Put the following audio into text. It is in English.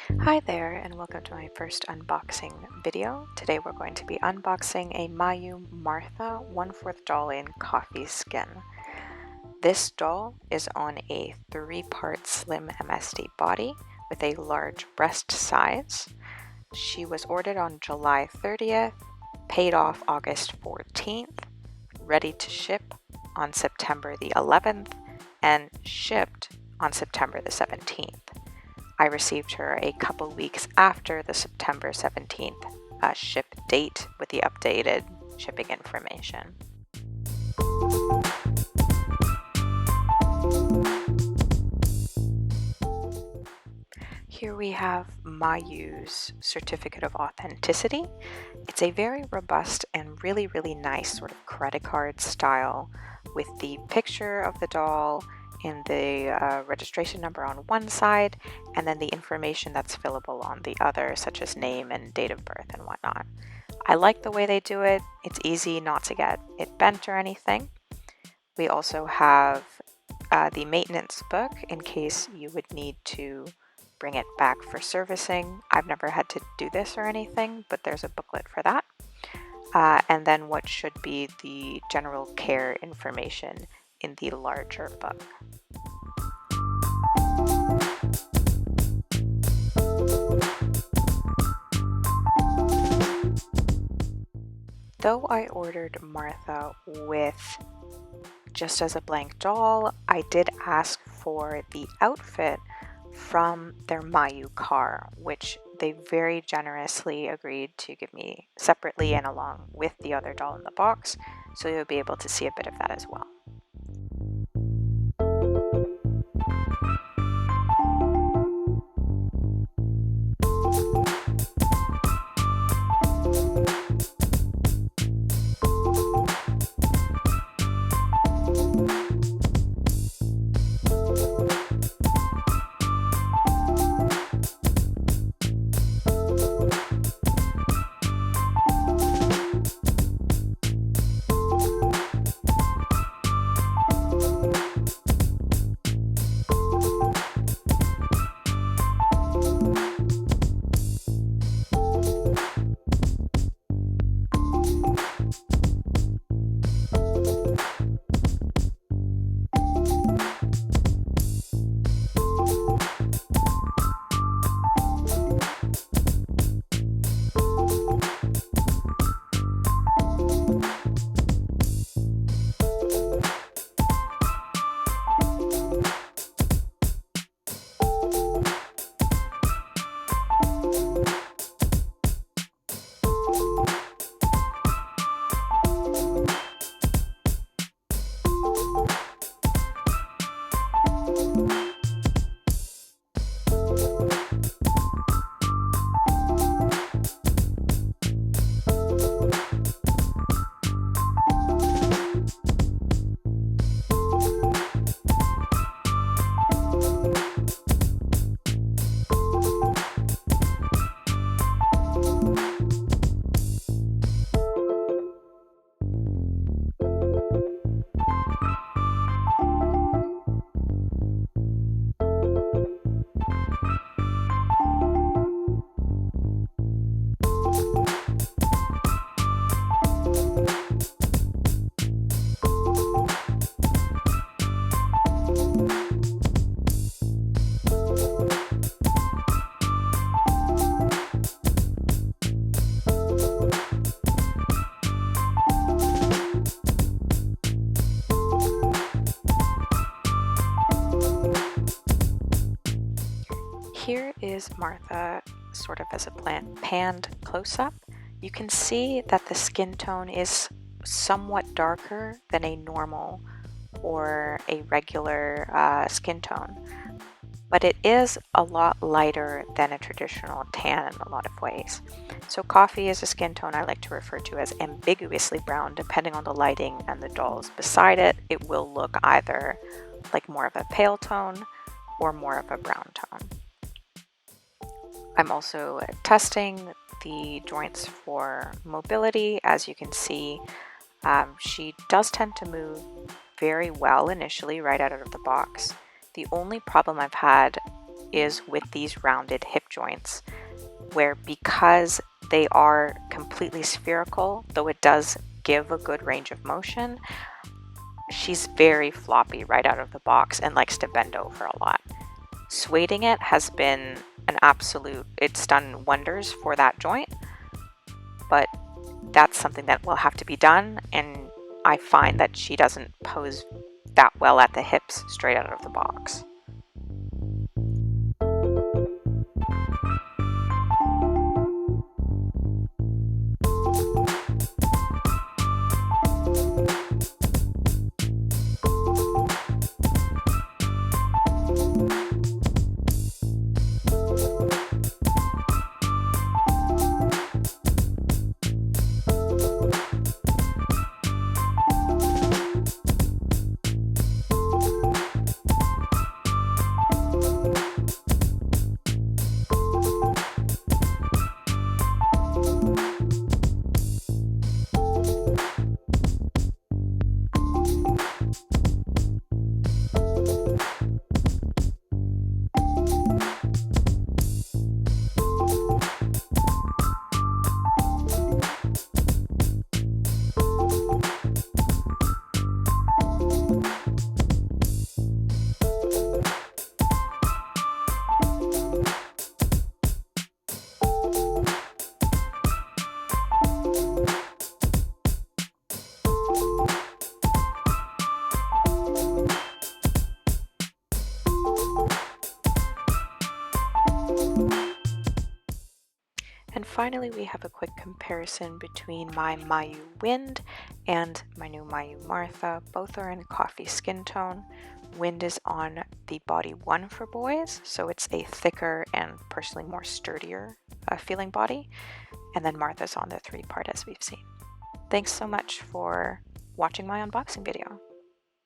Hi there, and welcome to my first unboxing video. Today we're going to be unboxing a MYOU Martha 1/4 doll in coffee skin. This doll is on a 3-part slim MSD body with a large breast size. She was ordered on July 30th, paid off August 14th, ready to ship on September the 11th, and shipped on September the 17th. I received her a couple weeks after the September 17th ship date with the updated shipping information. Here we have MYOU's Certificate of Authenticity. It's a very robust and really nice sort of credit card style with the picture of the doll and the registration number on one side, and then the information that's fillable on the other, such as name and date of birth and whatnot. I like the way they do it. It's easy not to get it bent or anything. We also have the maintenance book in case you would need to bring it back for servicing. I've never had to do this or anything, but there's a booklet for that. And then what should be the general care information in the larger book. Though I ordered Martha with just as a blank doll, I did ask for the outfit from their MYOU car, which they very generously agreed to give me separately and along with the other doll in the box, so you'll be able to see a bit of that as well. Here is Martha sort of as a panned close-up. You can see that the skin tone is somewhat darker than a normal or a regular skin tone, but it is a lot lighter than a traditional tan in a lot of ways. So coffee is a skin tone I like to refer to as ambiguously brown. Depending on the lighting and the dolls beside it, it will look either like more of a pale tone or more of a brown tone. I'm also testing the joints for mobility. As you can see, she does tend to move very well initially right out of the box. The only problem I've had is with these rounded hip joints, where because they are completely spherical, though it does give a good range of motion, she's very floppy right out of the box and likes to bend over a lot. Sueding it has been an absolute, it's done wonders for that joint, but that's something that will have to be done, and I find that she doesn't pose that well at the hips straight out of the box. And finally, we have a quick comparison between my MYOU Wind and my new MYOU Martha. Both are in coffee skin tone. Wind is on the body 1 for boys, so it's a thicker and personally more sturdier feeling body. And then Martha's on the 3 part, as we've seen. Thanks so much for watching my unboxing video.